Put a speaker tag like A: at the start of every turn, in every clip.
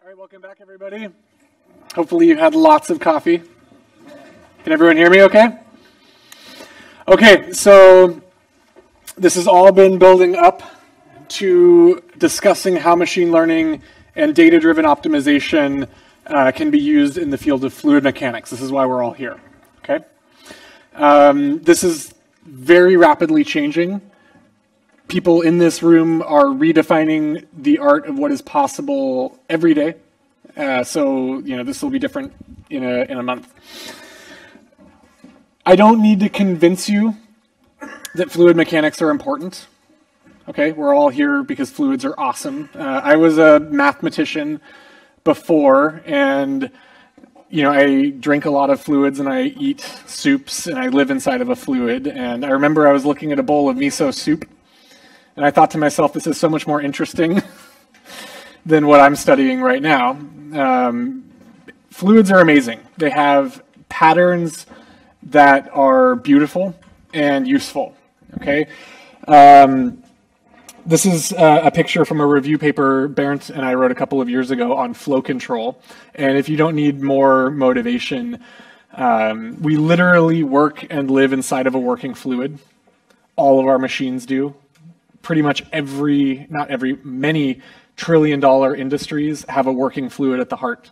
A: All right, welcome back, everybody. Hopefully you had lots of coffee. Can everyone hear me okay? Okay, so this has all been building up to discussing how machine learning and data-driven optimization can be used in the field of fluid mechanics. This is why we're all here, okay? This is very rapidly changing. People in this room are redefining the art of what is possible every day. So, this will be different in a month. I don't need to convince you that fluid mechanics are important. Okay, we're all here because fluids are awesome. I was a mathematician before, and I drink a lot of fluids and I eat soups and I live inside of a fluid. And I remember I was looking at a bowl of miso soup, and I thought to myself, this is so much more interesting than what I'm studying right now. Fluids are amazing. They have patterns that are beautiful and useful, okay? This is a picture from a review paper Bernd and I wrote a couple of years ago on flow control. And if you don't need more motivation, we literally work and live inside of a working fluid. All of our machines do. Pretty much many trillion-dollar industries have a working fluid at the heart.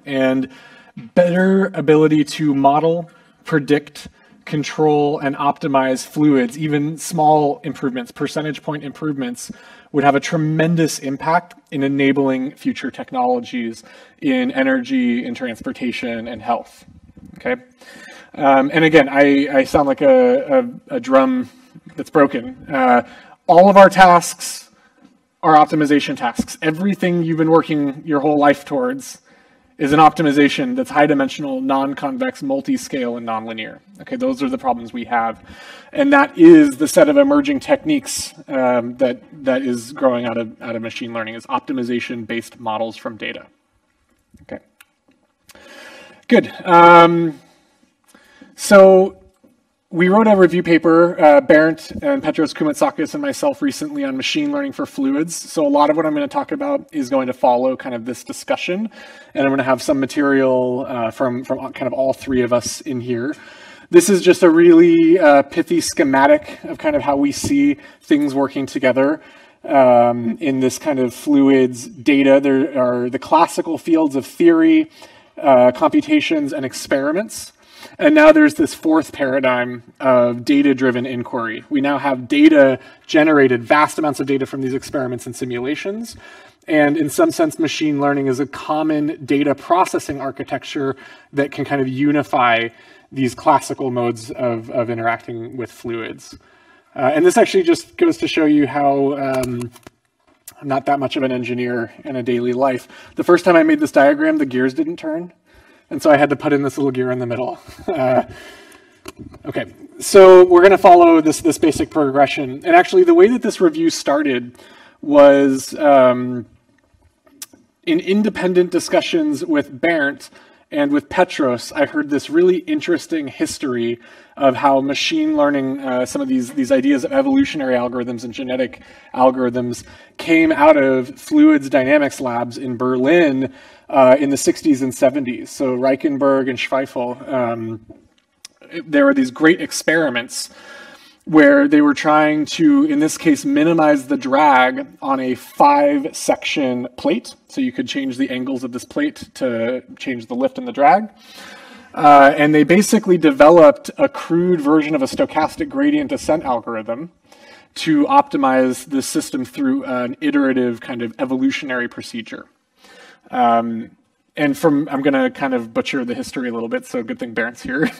A: And better ability to model, predict, control, and optimize fluids, even small improvements, percentage point improvements, would have a tremendous impact in enabling future technologies in energy, in transportation, and health. Okay? And again, I sound like a drum that's broken. All of our tasks are optimization tasks. Everything you've been working your whole life towards is an optimization that's high-dimensional, non-convex, multi-scale, and nonlinear. Okay, those are the problems we have. And that is the set of emerging techniques that is growing out of machine learning, is optimization-based models from data. Okay, good. So we wrote a review paper, Bernd and Petros Koumatsakis and myself recently, on machine learning for fluids. So a lot of what I'm going to talk about is going to follow kind of this discussion. And I'm going to have some material from kind of all three of us in here. This is just a really pithy schematic of kind of how we see things working together in this kind of fluids data. There are the classical fields of theory, computations, and experiments. And now there's this fourth paradigm of data-driven inquiry. We now have data generated, vast amounts of data from these experiments and simulations. And in some sense, machine learning is a common data processing architecture that can kind of unify these classical modes of interacting with fluids. And this actually just goes to show you how I'm not that much of an engineer in a daily life. The first time I made this diagram, the gears didn't turn. And so I had to put in this little gear in the middle. Okay, so we're going to follow this basic progression. And actually, the way that this review started was in independent discussions with Bernd and with Petros. I heard this really interesting history of how machine learning, some of these ideas of evolutionary algorithms and genetic algorithms came out of fluids dynamics labs in Berlin in the 60s and 70s. So Reichenberg and Schweifel, there were these great experiments where they were trying to, in this case, minimize the drag on a 5-section plate. So you could change the angles of this plate to change the lift and the drag. And they basically developed a crude version of a stochastic gradient descent algorithm to optimize the system through an iterative kind of evolutionary procedure. And I'm going to kind of butcher the history a little bit, so good thing Bernd's here.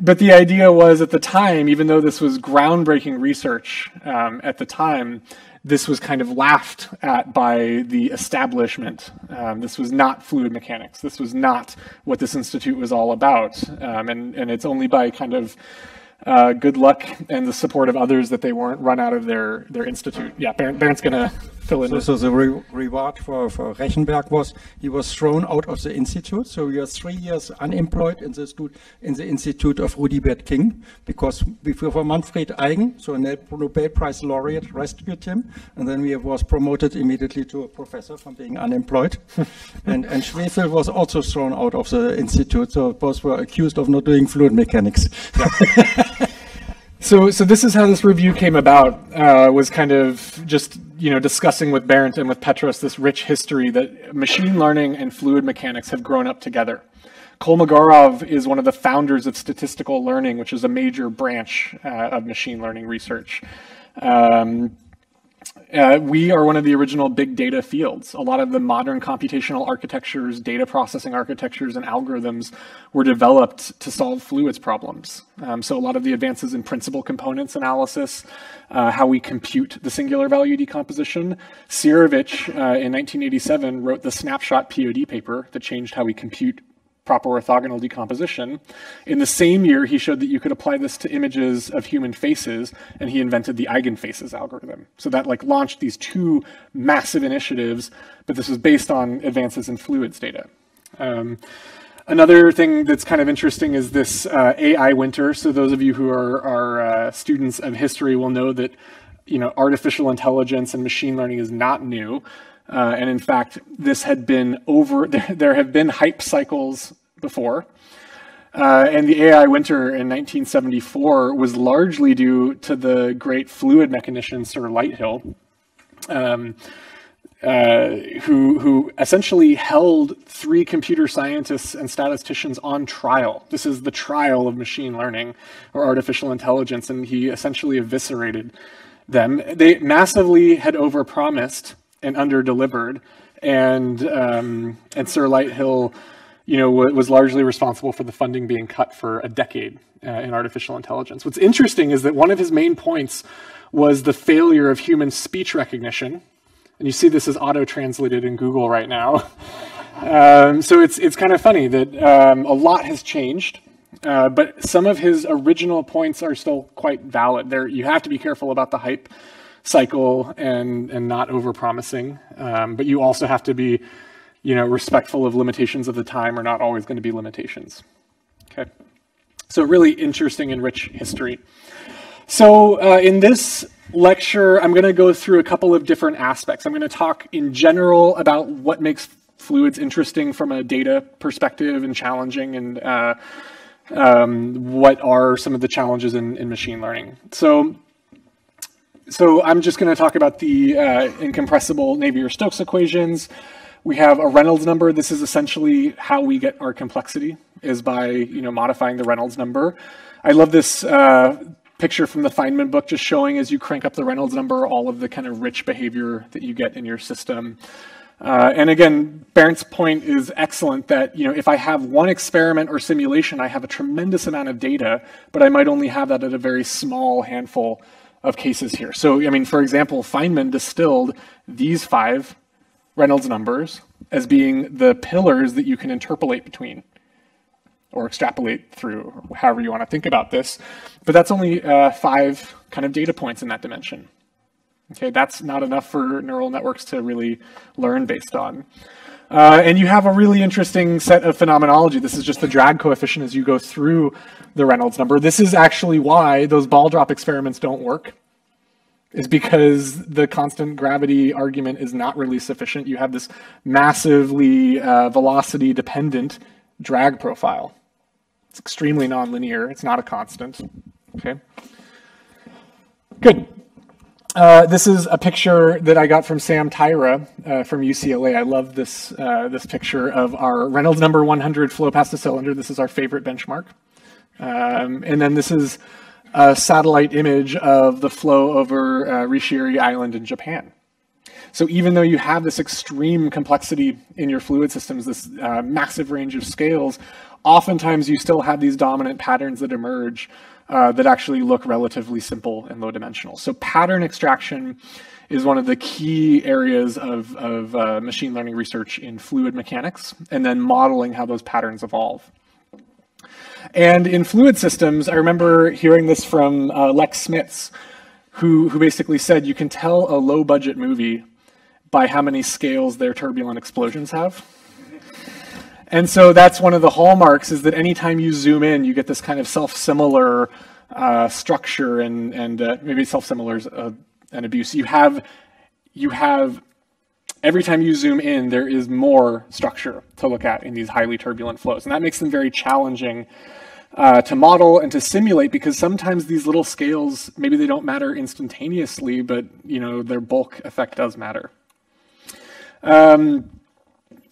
A: But the idea was, at the time, even though this was groundbreaking research at the time, this was kind of laughed at by the establishment. This was not fluid mechanics. This was not what this institute was all about. And it's only by kind of good luck and the support of others that they weren't run out of their institute. Yeah, Bernd's going to fill in.
B: So the reward for Rechenberg was he was thrown out of the institute. So he was 3 years unemployed in the institute of Rudibert King, because before Manfred Eigen, so a Nobel Prize laureate, rescued him, and then he was promoted immediately to a professor from being unemployed. and Schwefel was also thrown out of the institute. So both were accused of not doing fluid mechanics. Yeah.
A: So this is how this review came about, was kind of just, discussing with Bernd and with Petros this rich history that machine learning and fluid mechanics have grown up together. Kolmogorov is one of the founders of statistical learning, which is a major branch of machine learning research. We are one of the original big data fields. A lot of the modern computational architectures, data processing architectures, and algorithms were developed to solve fluids problems. So a lot of the advances in principal components analysis, how we compute the singular value decomposition. Sirovich in 1987 wrote the snapshot POD paper that changed how we compute proper orthogonal decomposition. In the same year, he showed that you could apply this to images of human faces, and he invented the eigenfaces algorithm. So that launched these two massive initiatives, but this was based on advances in fluids data. Another thing that's kind of interesting is this AI winter. So those of you who are students of history will know that artificial intelligence and machine learning is not new. And in fact, this had been there have been hype cycles before. And the AI winter in 1974 was largely due to the great fluid mechanician, Sir Lighthill, who essentially held 3 computer scientists and statisticians on trial. This is the trial of machine learning or artificial intelligence, and he essentially eviscerated them. They massively had overpromised and under-delivered, and Sir Lighthill, was largely responsible for the funding being cut for a decade in artificial intelligence. What's interesting is that one of his main points was the failure of human speech recognition, and you see this is auto-translated in Google right now. So it's kind of funny that a lot has changed, but some of his original points are still quite valid. You have to be careful about the hype cycle and not over-promising, but you also have to be respectful of limitations of the time are not always going to be limitations. Okay, so really interesting and rich history. So in this lecture, I'm going to go through a couple of different aspects. I'm going to talk in general about what makes fluids interesting from a data perspective and challenging, and what are some of the challenges in machine learning. So I'm just going to talk about the incompressible Navier-Stokes equations. We have a Reynolds number. This is essentially how we get our complexity, is by modifying the Reynolds number. I love this picture from the Feynman book, just showing as you crank up the Reynolds number all of the kind of rich behavior that you get in your system. And again, Bernd's point is excellent that if I have one experiment or simulation, I have a tremendous amount of data, but I might only have that at a very small handful of cases here. So, for example, Feynman distilled these 5 Reynolds numbers as being the pillars that you can interpolate between or extrapolate through, or however you want to think about this. But that's only 5 kind of data points in that dimension. Okay, that's not enough for neural networks to really learn based on. And you have a really interesting set of phenomenology. This is just the drag coefficient as you go through the Reynolds number. This is actually why those ball drop experiments don't work, is because the constant gravity argument is not really sufficient. You have this massively velocity dependent drag profile. It's extremely nonlinear. It's not a constant. Okay. Good. This is a picture that I got from Sam Tyra from UCLA. I love this this picture of our Reynolds number 100 flow past a cylinder. This is our favorite benchmark. And then this is a satellite image of the flow over Rishiri Island in Japan. So even though you have this extreme complexity in your fluid systems, this massive range of scales, oftentimes you still have these dominant patterns that emerge that actually look relatively simple and low dimensional. So pattern extraction is one of the key areas of machine learning research in fluid mechanics, and then modeling how those patterns evolve. And in fluid systems, I remember hearing this from Lex Smits, who basically said you can tell a low budget movie by how many scales their turbulent explosions have. And so that's one of the hallmarks, is that anytime you zoom in, you get this kind of self-similar structure, and maybe self-similar is an abuse. You have, every time you zoom in, there is more structure to look at in these highly turbulent flows. And that makes them very challenging to model and to simulate, because sometimes these little scales, maybe they don't matter instantaneously, but their bulk effect does matter.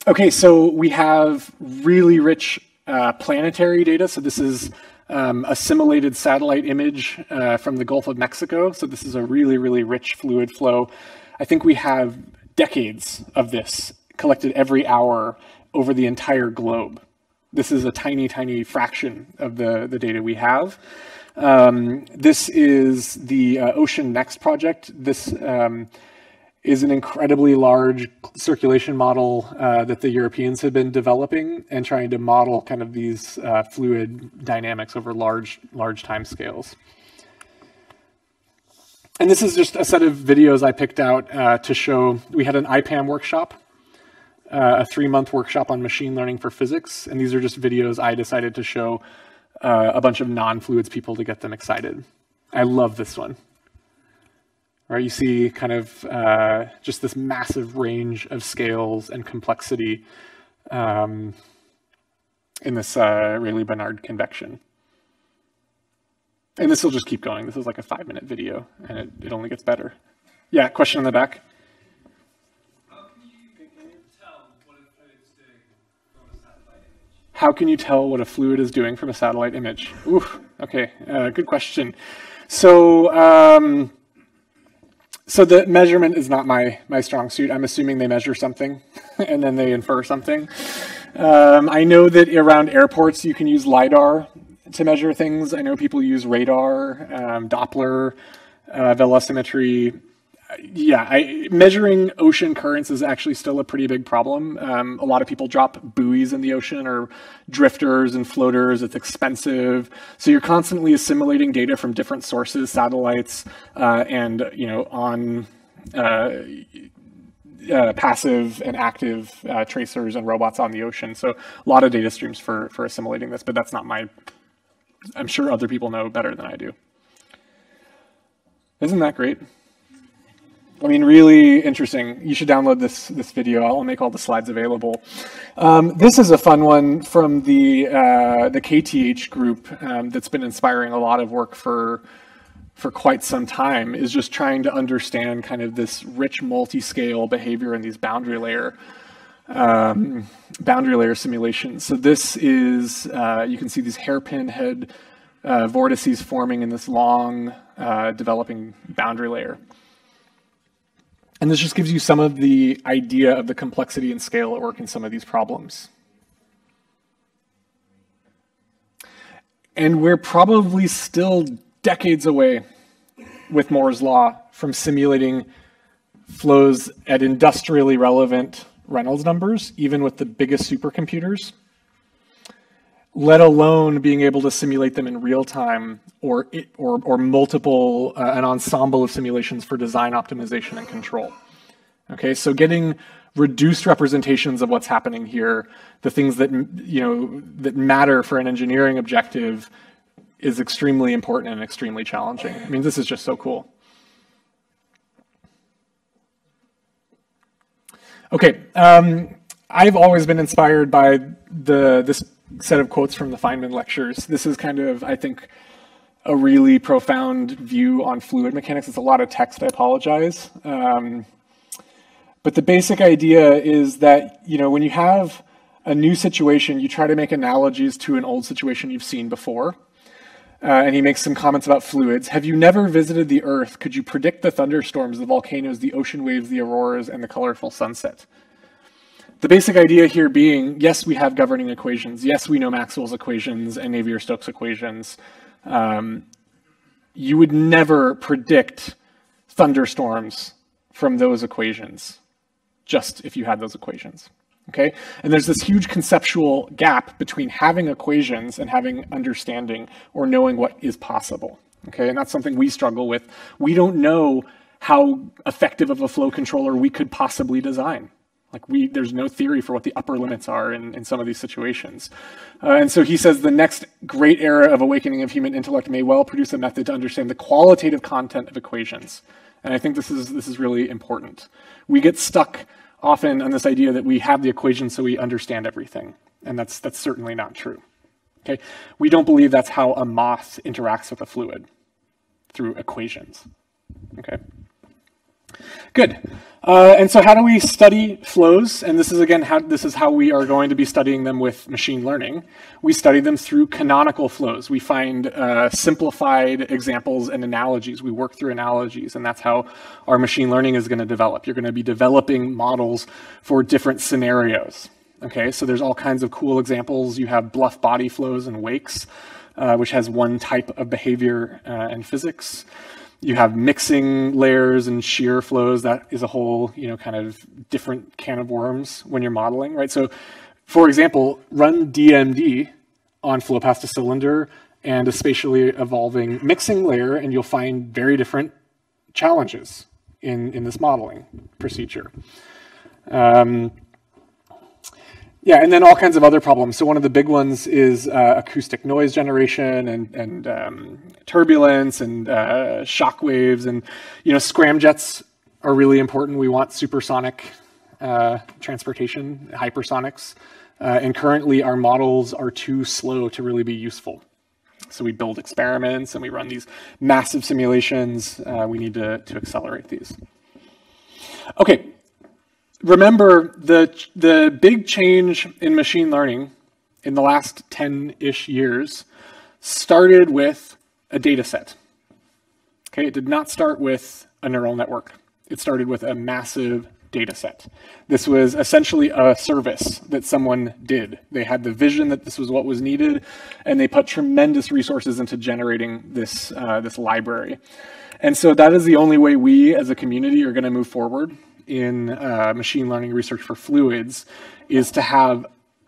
A: Okay, so we have really rich planetary data. So this is a simulated satellite image from the Gulf of Mexico. So this is a really, really rich fluid flow. I think we have decades of this collected every hour over the entire globe. This is a tiny, tiny fraction of the data we have. This is the Ocean Next project. This is an incredibly large circulation model that the Europeans have been developing and trying to model kind of these fluid dynamics over large time scales. And this is just a set of videos I picked out to show. We had an IPAM workshop, a 3-month workshop on machine learning for physics. And these are just videos I decided to show a bunch of non-fluids people to get them excited. I love this one. Right, you see kind of just this massive range of scales and complexity in this Rayleigh-Benard convection. And this will just keep going. This is like a 5-minute video, and it only gets better. Yeah, question in the back? How can you tell what a fluid is doing from a satellite image? Ooh, okay, good question. So, so the measurement is not my strong suit. I'm assuming they measure something and then they infer something. I know that around airports you can use LiDAR to measure things. I know people use radar, Doppler, velocimetry. Yeah, measuring ocean currents is actually still a pretty big problem. A lot of people drop buoys in the ocean or drifters and floaters. It's expensive. So you're constantly assimilating data from different sources, satellites, and on passive and active tracers and robots on the ocean. So a lot of data streams for assimilating this, but that's not I'm sure other people know better than I do. Isn't that great? I mean, really interesting. You should download this video. I'll make all the slides available. This is a fun one from the KTH Group that's been inspiring a lot of work for quite some time, is just trying to understand kind of this rich multi-scale behavior in these boundary layer simulations. So this is, you can see these hairpin head vortices forming in this long developing boundary layer. And this just gives you some of the idea of the complexity and scale at work in some of these problems. And we're probably still decades away with Moore's law from simulating flows at industrially relevant Reynolds numbers, even with the biggest supercomputers, let alone being able to simulate them in real time or multiple, an ensemble of simulations for design optimization and control. Okay, so getting reduced representations of what's happening here, the things that, that matter for an engineering objective, is extremely important and extremely challenging. I mean, this is just so cool. Okay, I've always been inspired by this set of quotes from the Feynman lectures. This is kind of, I think, a really profound view on fluid mechanics. It's a lot of text, I apologize. But the basic idea is that, when you have a new situation, you try to make analogies to an old situation you've seen before. And he makes some comments about fluids. Have you never visited the Earth? Could you predict the thunderstorms, the volcanoes, the ocean waves, the auroras, and the colorful sunset? The basic idea here being, yes, we have governing equations. Yes, we know Maxwell's equations and Navier-Stokes equations. You would never predict thunderstorms from those equations, just if you had those equations. Okay, and there's this huge conceptual gap between having equations and having understanding or knowing what is possible. Okay, and that's something we struggle with. We don't know how effective of a flow controller we could possibly design. Like there's no theory for what the upper limits are in some of these situations. And so he says the next great era of awakening of human intellect may well produce a method to understand the qualitative content of equations. And I think this is really important. We get stuck often on this idea that we have the equation so we understand everything. And that's certainly not true. Okay? We don't believe that's how a moth interacts with a fluid, through equations. Okay? Good. And so how do we study flows? And this is, again, how we are going to be studying them with machine learning. We study them through canonical flows. We find simplified examples and analogies. We work through analogies, and that's how our machine learning is going to develop. You're going to be developing models for different scenarios. Okay, so there's all kinds of cool examples. You have bluff body flows and wakes, which has one type of behavior and physics. You have mixing layers and shear flows. That is a whole, kind of different can of worms when you're modeling, right? So, for example, run DMD on flow past a cylinder and a spatially evolving mixing layer, and you'll find very different challenges in this modeling procedure. Yeah, and then all kinds of other problems. So one of the big ones is acoustic noise generation and turbulence and shock waves. And, scramjets are really important. We want supersonic transportation, hypersonics. And currently our models are too slow to really be useful. So we build experiments and we run these massive simulations. We need to accelerate these. Okay. Remember, the big change in machine learning in the last 10-ish years started with a data set. Okay, it did not start with a neural network. It started with a massive data set. This was essentially a service that someone did. They had the vision that this was what was needed, and they put tremendous resources into generating this library. And so that is the only way we as a community are going to move forward in machine learning research for fluids, is to have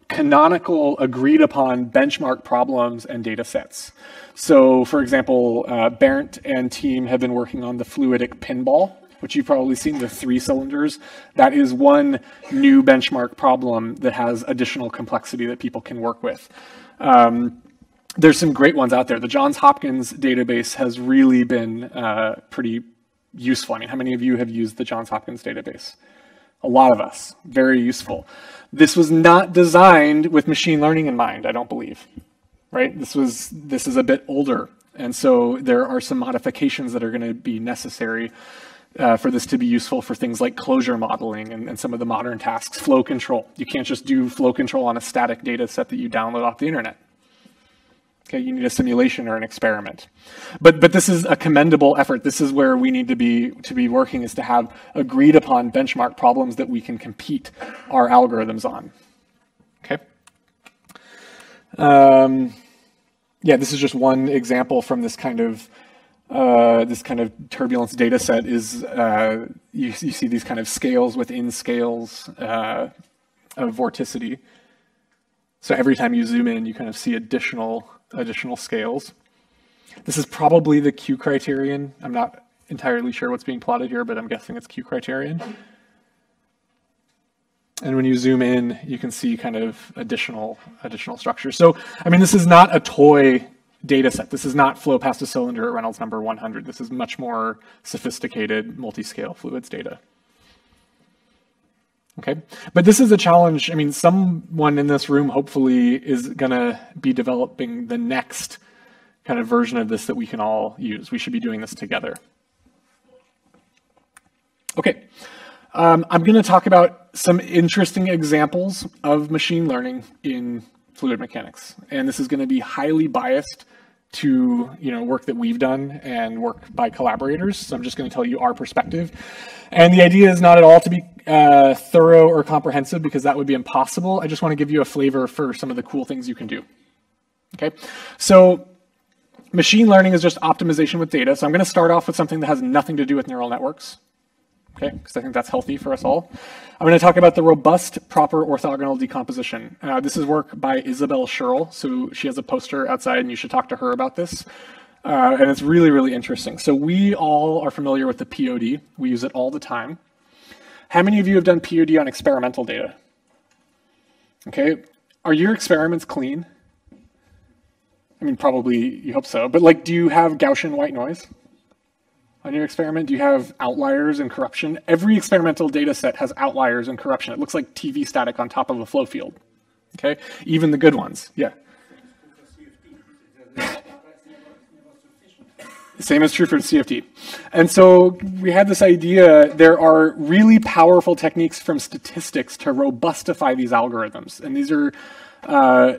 A: canonical, agreed upon benchmark problems and data sets. So for example, Bernd and team have been working on the fluidic pinball, which you've probably seen, the 3 cylinders. That is one new benchmark problem that has additional complexity that people can work with. There's some great ones out there. The Johns Hopkins database has really been pretty useful. I mean, how many of you have used the Johns Hopkins database? A lot of us. Very useful. This was not designed with machine learning in mind, I don't believe. Right? This is a bit older, and so there are some modifications that are going to be necessary for this to be useful for things like closure modeling and some of the modern tasks. Flow control. You can't just do flow control on a static data set that you download off the internet. Okay, you need a simulation or an experiment. But this is a commendable effort. This is where we need to be working, is to have agreed upon benchmark problems that we can compete our algorithms on. Okay. Yeah, this is just one example from this kind of turbulence data set. Is you see these kind of scales within scales of vorticity. So every time you zoom in, you kind of see additional scales. This is probably the Q criterion. I'm not entirely sure what's being plotted here, but I'm guessing it's Q criterion. And when you zoom in, you can see kind of additional structures. So, I mean, this is not a toy data set. This is not flow past a cylinder at Reynolds number 100. This is much more sophisticated multi-scale fluids data. Okay, but this is a challenge. I mean, someone in this room hopefully is going to be developing the next kind of version of this that we can all use. We should be doing this together. Okay, I'm going to talk about some interesting examples of machine learning in fluid mechanics, and this is going to be highly biased to work that we've done and work by collaborators. So I'm just going to tell you our perspective. And the idea is not at all to be thorough or comprehensive, because that would be impossible. I just want to give you a flavor for some of the cool things you can do. Okay, so machine learning is just optimization with data. So I'm going to start off with something that has nothing to do with neural networks. Okay, because I think that's healthy for us all. I'm going to talk about the robust, proper orthogonal decomposition. This is work by Isabel Scherl. So she has a poster outside, and you should talk to her about this. And it's really, really interesting. So we all are familiar with the POD. We use it all the time. How many of you have done POD on experimental data? Okay, are your experiments clean? I mean, probably you hope so, but like, do you have Gaussian white noise on your experiment? Do you have outliers and corruption? Every experimental data set has outliers and corruption. It looks like TV static on top of a flow field. Okay, even the good ones, yeah. Same is true for CFD. And so we had this idea, there are really powerful techniques from statistics to robustify these algorithms. And these are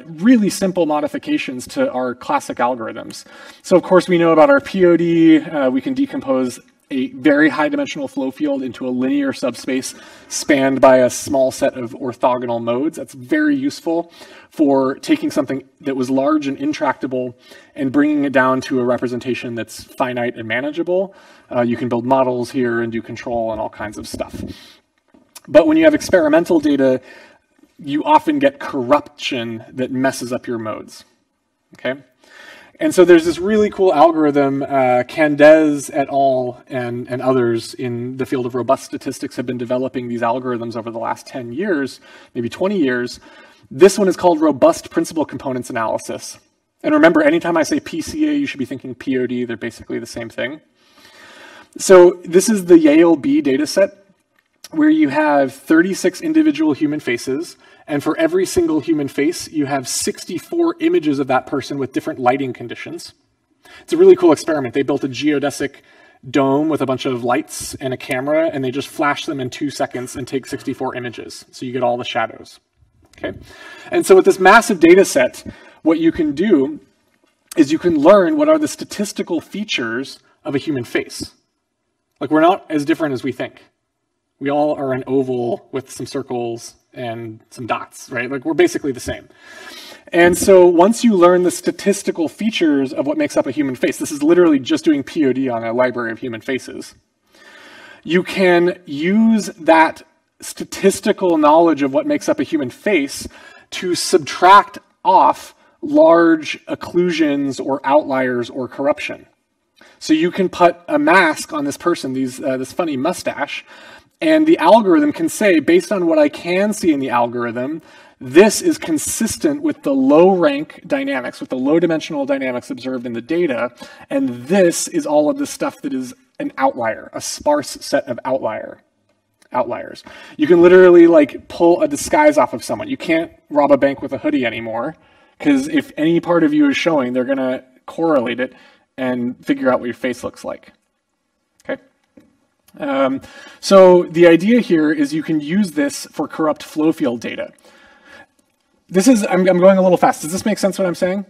A: really simple modifications to our classic algorithms. So of course we know about our POD, we can decompose a very high dimensional flow field into a linear subspace spanned by a small set of orthogonal modes. That's very useful for taking something that was large and intractable and bringing it down to a representation that's finite and manageable. You can build models here and do control and all kinds of stuff. But when you have experimental data, you often get corruption that messes up your modes, okay? And so there's this really cool algorithm, Candes et al. And others in the field of robust statistics have been developing these algorithms over the last 10 years, maybe 20 years. This one is called robust principal components analysis. And remember, anytime I say PCA, you should be thinking POD, they're basically the same thing. So this is the Yale B data set, where you have 36 individual human faces, and for every single human face, you have 64 images of that person with different lighting conditions. It's a really cool experiment. They built a geodesic dome with a bunch of lights and a camera, and they just flash them in 2 seconds and take 64 images. So you get all the shadows, okay? And so with this massive data set, what you can do is you can learn what are the statistical features of a human face. Like, we're not as different as we think. We all are an oval with some circles and some dots, right? Like, we're basically the same. And so once you learn the statistical features of what makes up a human face, this is literally just doing POD on a library of human faces, you can use that statistical knowledge of what makes up a human face to subtract off large occlusions or outliers or corruption. So you can put a mask on this person, this funny mustache, and the algorithm can say, based on what I can see in the algorithm, this is consistent with the low rank dynamics, with the low dimensional dynamics observed in the data, and this is all of the stuff that is an outlier, a sparse set of outliers. You can literally like pull a disguise off of someone. You can't rob a bank with a hoodie anymore, because if any part of you is showing, they're gonna correlate it and figure out what your face looks like, okay? So the idea here is you can use this for corrupt flow field data. This is, I'm going a little fast. Does this make sense what I'm saying?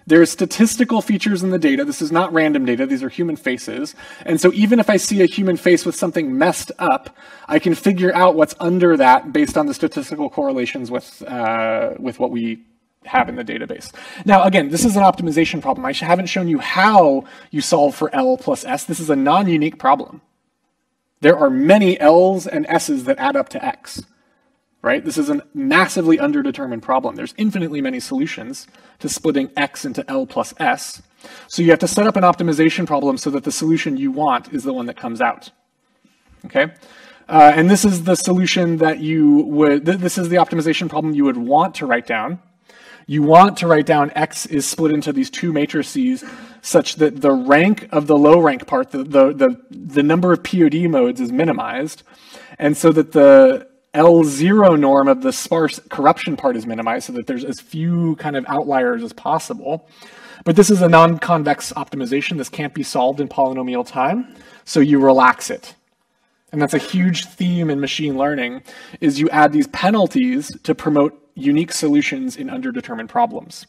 A: There are statistical features in the data. This is not random data. These are human faces. And so even if I see a human face with something messed up, I can figure out what's under that based on the statistical correlations with what we have in the database. Now, again, this is an optimization problem. I haven't shown you how you solve for L plus S. This is a non-unique problem. There are many L's and S's that add up to X, right? This is a massively underdetermined problem. There's infinitely many solutions to splitting X into L plus S. So you have to set up an optimization problem so that the solution you want is the one that comes out, okay? And this is the solution that you would, this is the optimization problem you would want to write down. You want to write down X is split into these two matrices such that the rank of the low rank part, the number of POD modes is minimized, and so that the L0 norm of the sparse corruption part is minimized so that there's as few kind of outliers as possible. But this is a non-convex optimization. This can't be solved in polynomial time, so you relax it. And that's a huge theme in machine learning, is you add these penalties to promote unique solutions in underdetermined problems.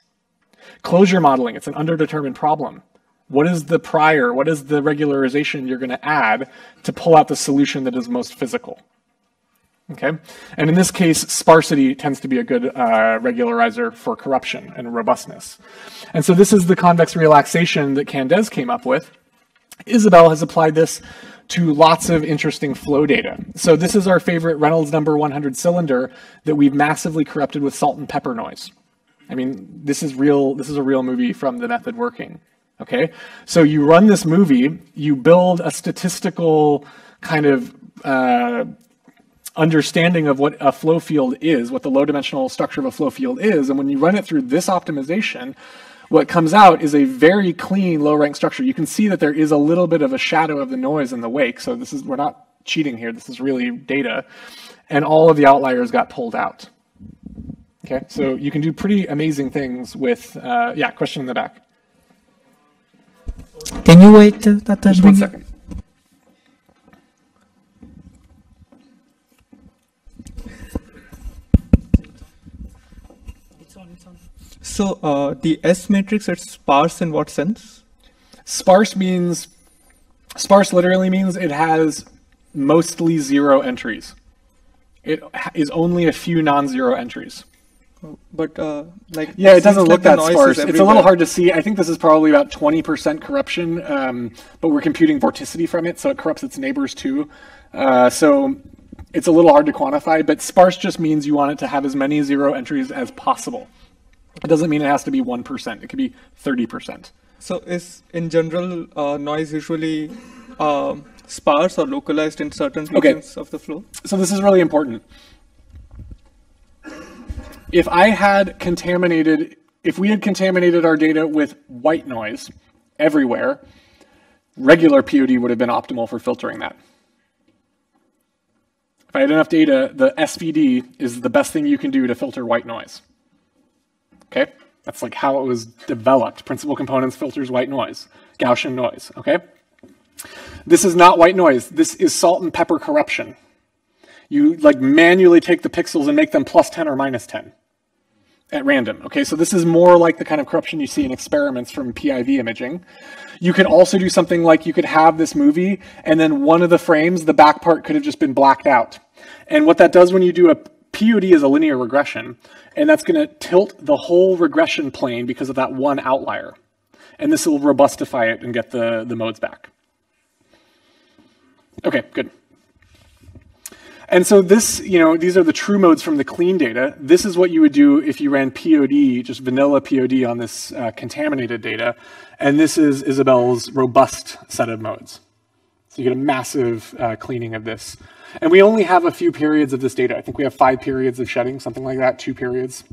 A: Closure modeling, it's an underdetermined problem. What is the prior, what is the regularization you're going to add to pull out the solution that is most physical? Okay, and in this case, sparsity tends to be a good regularizer for corruption and robustness. And so this is the convex relaxation that Candes came up with. Isabel has applied this to lots of interesting flow data. So this is our favorite Reynolds number 100 cylinder that we've massively corrupted with salt and pepper noise. I mean, this is real. This is a real movie from the method working. Okay, so you run this movie, you build a statistical kind of understanding of what a flow field is, what the low dimensional structure of a flow field is, and when you run it through this optimization, what comes out is a very clean low rank structure. You can see that there is a little bit of a shadow of the noise in the wake, so this is, we're not cheating here, this is really data, and all of the outliers got pulled out. Okay, so you can do pretty amazing things with, yeah, question in the back.
C: Can you wait that time?
A: Just 1 second.
D: So the S matrix, it's sparse in what sense?
A: Sparse means, sparse literally means it has mostly 0 entries. It is only a few non-zero entries.
D: But like,
A: yeah, it doesn't look
D: like
A: that sparse. It's a little hard to see. I think this is probably about 20% corruption, but we're computing vorticity from it, so it corrupts its neighbors too. So it's a little hard to quantify, but sparse just means you want it to have as many 0 entries as possible. It doesn't mean it has to be 1%. It could be 30%.
D: So is, in general, noise usually sparse or localized in certain regions of the flow?
A: So this is really important. If I had contaminated, if we had contaminated our data with white noise everywhere, regular POD would have been optimal for filtering that. If I had enough data, the SVD is the best thing you can do to filter white noise. Okay, that's like how it was developed. Principal components filters white noise, Gaussian noise, okay? This is not white noise. This is salt and pepper corruption. You like manually take the pixels and make them +10 or -10 at random, okay? So this is more like the kind of corruption you see in experiments from PIV imaging. You could also do something like you could have this movie and then one of the frames, the back part could have just been blacked out. And what that does when you do a POD is a linear regression, and that's going to tilt the whole regression plane because of that one outlier. And this will robustify it and get the modes back. Okay, good. And so this, you know, these are the true modes from the clean data. This is what you would do if you ran POD, just vanilla POD on this contaminated data. And this is Isabel's robust set of modes. So you get a massive cleaning of this. And we only have a few periods of this data. I think we have 5 periods of shedding, something like that, 2 periods.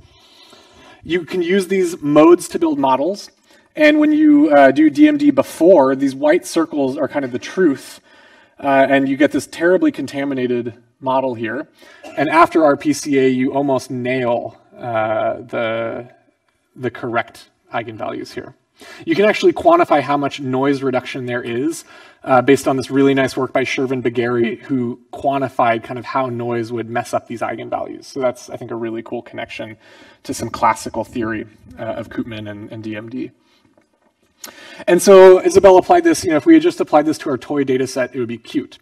A: You can use these modes to build models. And when you do DMD before, these white circles are kind of the truth. And you get this terribly contaminated model here. And after RPCA, you almost nail the correct eigenvalues here. You can actually quantify how much noise reduction there is based on this really nice work by Shervin Bagheri, who quantified kind of how noise would mess up these eigenvalues. So that's, I think, a really cool connection to some classical theory of Koopman and DMD. And so Isabel applied this, you know, if we had just applied this to our toy data set, it would be cute.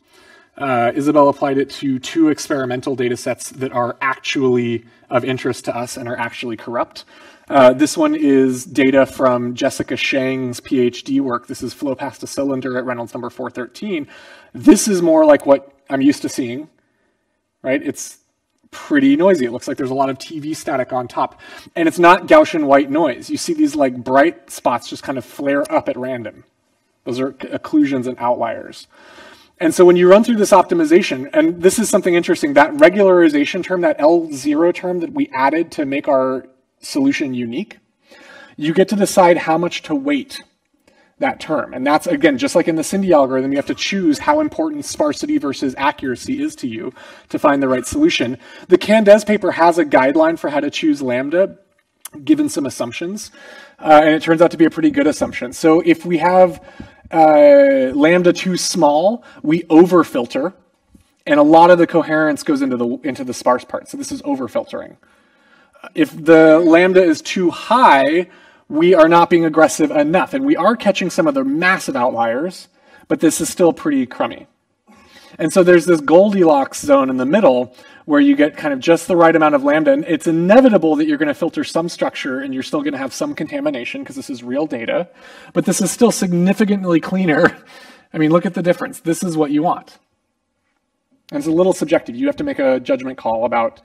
A: Isabel applied it to 2 experimental data sets that are actually of interest to us and are actually corrupt. This one is data from Jessica Shang's PhD work. This is flow past a cylinder at Reynolds number 413. This is more like what I'm used to seeing, right? It's pretty noisy. It looks like there's a lot of TV static on top. And it's not Gaussian white noise. You see these like bright spots just kind of flare up at random. Those are occlusions and outliers. And so when you run through this optimization, and this is something interesting, that regularization term, that L0 term that we added to make our solution unique, you get to decide how much to weight that term. And that's, again, just like in the Cindy algorithm, you have to choose how important sparsity versus accuracy is to you to find the right solution. The Candes paper has a guideline for how to choose lambda, given some assumptions, and it turns out to be a pretty good assumption. So if we have lambda too small, we overfilter, and a lot of the coherence goes into the sparse part. So this is overfiltering. If the lambda is too high, we are not being aggressive enough, and we are catching some of the massive outliers, but this is still pretty crummy. And so there's this Goldilocks zone in the middle where you get kind of just the right amount of lambda, and it's inevitable that you're going to filter some structure and you're still going to have some contamination because this is real data, but this is still significantly cleaner. I mean, look at the difference. This is what you want. And it's a little subjective. You have to make a judgment call about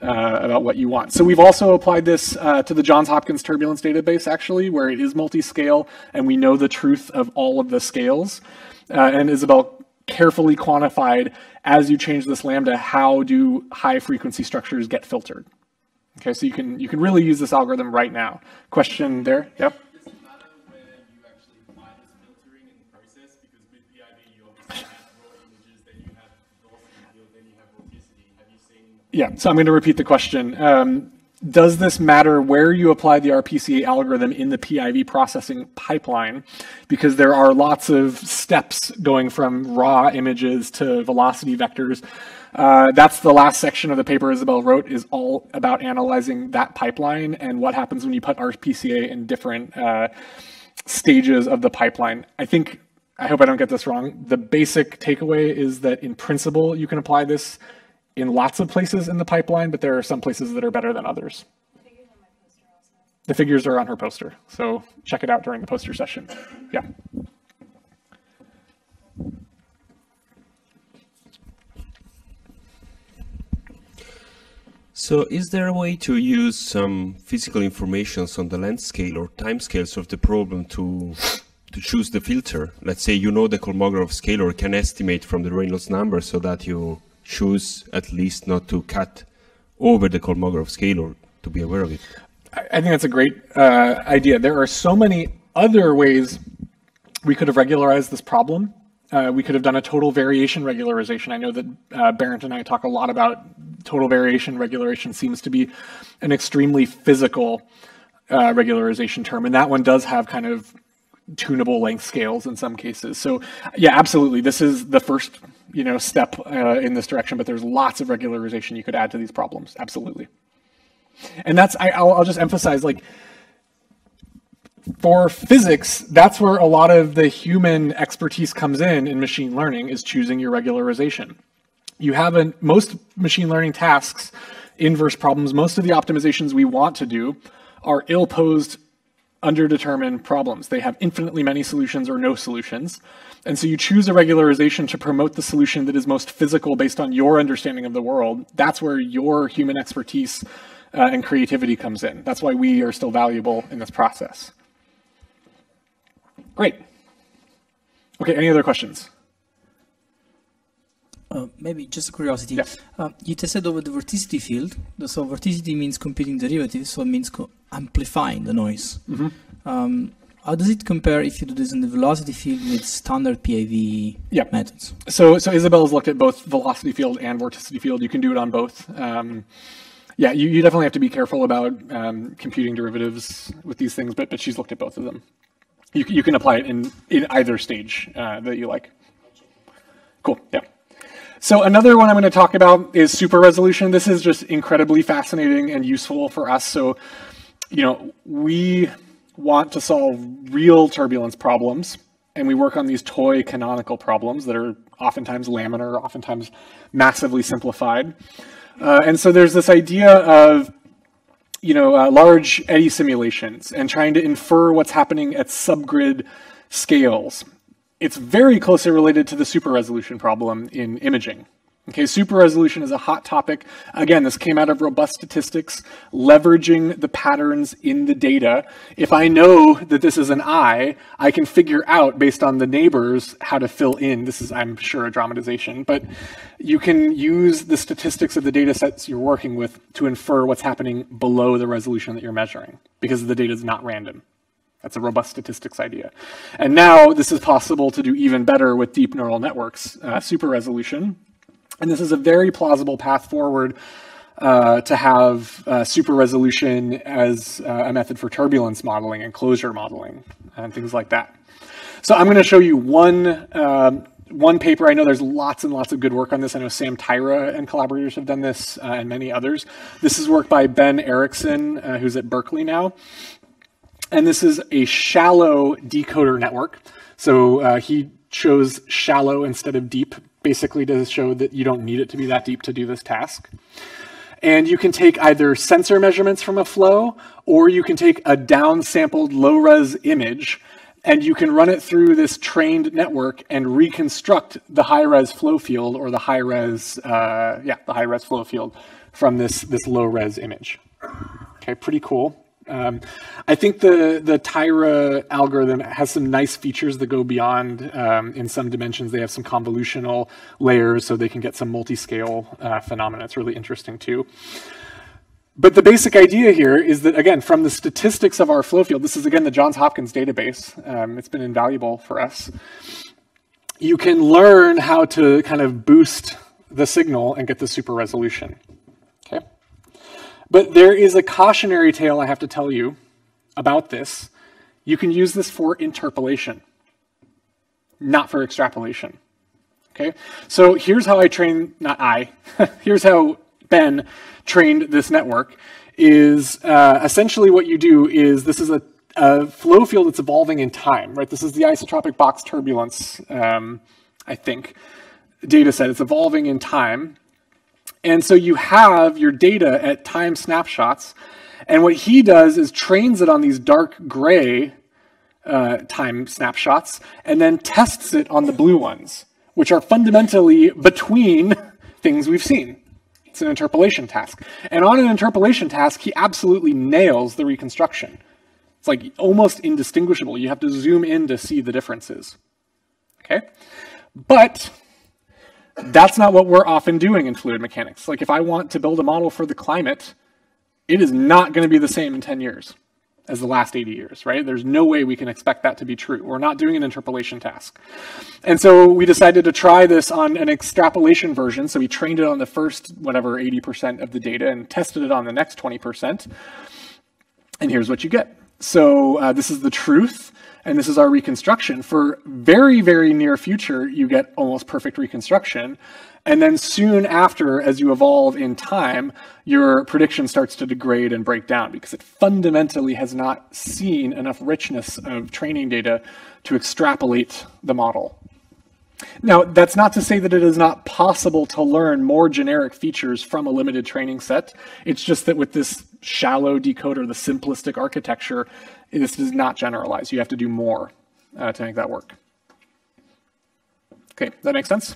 A: about what you want. So we've also applied this to the Johns Hopkins turbulence database, actually, where it is multi-scale, and we know the truth of all of the scales. And Isabel carefully quantified, as you change this lambda, how do high frequency structures get filtered? Okay, so you can really use this algorithm right now. Question there? Yep.
C: Does it matter where you actually apply this filtering in the process? Because with PIV, you obviously have raw images, then you have velocity field, then you have vorticity. Have you seen?
A: Yeah, so I'm going to repeat the question. Does this matter where you apply the RPCA algorithm in the PIV processing pipeline? Because there are lots of steps going from raw images to velocity vectors. That's the last section of the paper Isabel wrote, is all about analyzing that pipeline and what happens when you put RPCA in different stages of the pipeline. I hope I don't get this wrong. The basic takeaway is that in principle, you can apply this in lots of places in the pipeline, but there are some places that are better than others. The figures are on her poster, so check it out during the poster session. Yeah.
E: So is there a way to use some physical information on the length scale or time scales of the problem to choose the filter? Let's say you know the Kolmogorov scale or can estimate from the Reynolds number so that you choose at least not to cut over the Kolmogorov scale or to be aware of it.
A: I think that's a great idea. There are so many other ways we could have regularized this problem. We could have done a total variation regularization. I know that Barrett and I talk a lot about total variation regularization. Seems to be an extremely physical regularization term, and that one does have kind of tunable length scales in some cases. So yeah, absolutely. This is the first step in this direction, but there's lots of regularization you could add to these problems. Absolutely. And that's, I'll just emphasize, like, for physics, that's where a lot of the human expertise comes in machine learning, is choosing your regularization. You have most machine learning tasks, inverse problems, most of the optimizations we want to do are ill-posed, underdetermined problems. They have infinitely many solutions or no solutions. And so you choose a regularization to promote the solution that is most physical based on your understanding of the world. That's where your human expertise and creativity comes in. That's why we are still valuable in this process. Great. Okay, any other questions?
F: Maybe just a curiosity.
A: Yes.
F: You tested over the vorticity field. So vorticity means computing derivatives, so it means amplifying the noise.
A: Mm-hmm.
F: How does it compare if you do this in the velocity field with standard PIV methods?
A: So Isabel's looked at both velocity field and vorticity field. You can do it on both. Yeah, you definitely have to be careful about computing derivatives with these things, but she's looked at both of them. You can apply it in either stage that you like. Cool, yeah. So another one I'm going to talk about is SuperResolution. This is just incredibly fascinating and useful for us. So, we want to solve real turbulence problems, and we work on these toy canonical problems that are oftentimes laminar, oftentimes massively simplified. And so there's this idea of large eddy simulations and trying to infer what's happening at subgrid scales. It's very closely related to the super-resolution problem in imaging. Okay, super-resolution is a hot topic. Again, this came out of robust statistics, leveraging the patterns in the data. If I know that this is an eye, I can figure out, based on the neighbors, how to fill in. This is, I'm sure, a dramatization, but you can use the statistics of the data sets you're working with to infer what's happening below the resolution that you're measuring, because the data is not random. That's a robust statistics idea. And now this is possible to do even better with deep neural networks, super-resolution. And this is a very plausible path forward to have super resolution as a method for turbulence modeling and closure modeling and things like that. So I'm going to show you one paper. I know there's lots and lots of good work on this. I know Sam Tyra and collaborators have done this and many others. This is work by Ben Erickson, who's at Berkeley now. And this is a shallow decoder network. So he chose shallow instead of deep, basically to show that you don't need it to be that deep to do this task. And you can take either sensor measurements from a flow, or you can take a downsampled low-res image, and you can run it through this trained network and reconstruct the high-res flow field, or the high-res flow field from this low-res image. Okay, pretty cool. I think the Tyra algorithm has some nice features that go beyond in some dimensions. They have some convolutional layers so they can get some multi-scale phenomena. It's really interesting too. But the basic idea here is that, again, from the statistics of our flow field, this is, again, the Johns Hopkins database. It's been invaluable for us. You can learn how to kind of boost the signal and get the super resolution. Okay? But there is a cautionary tale I have to tell you about this. You can use this for interpolation, not for extrapolation. Okay? So here's how I train, not I, here's how Ben trained this network. Is essentially what you do is, this is a flow field that's evolving in time, right? This is the isotropic box turbulence, I think, data set. It's evolving in time. And so you have your data at time snapshots. And what he does is trains it on these dark gray time snapshots and then tests it on the blue ones, which are fundamentally between things we've seen. It's an interpolation task. And on an interpolation task, he absolutely nails the reconstruction. It's like almost indistinguishable. You have to zoom in to see the differences. Okay? But that's not what we're often doing in fluid mechanics. Like if I want to build a model for the climate, it is not going to be the same in 10 years as the last 80 years, right? There's no way we can expect that to be true. We're not doing an interpolation task. And so we decided to try this on an extrapolation version. So we trained it on the first, whatever, 80% of the data and tested it on the next 20%. And here's what you get. So this is the truth, and this is our reconstruction. For very, very near future, you get almost perfect reconstruction. And then soon after, as you evolve in time, your prediction starts to degrade and break down because it fundamentally has not seen enough richness of training data to extrapolate the model. Now, that's not to say that it is not possible to learn more generic features from a limited training set. It's just that with this shallow decoder, the simplistic architecture, this does not generalize. You have to do more to make that work. Okay, that makes sense?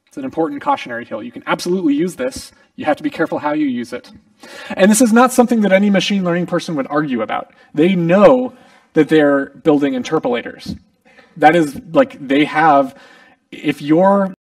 A: It's an important cautionary tale. You can absolutely use this. You have to be careful how you use it. And this is not something that any machine learning person would argue about. They know that they're building interpolators. That is like they have, if your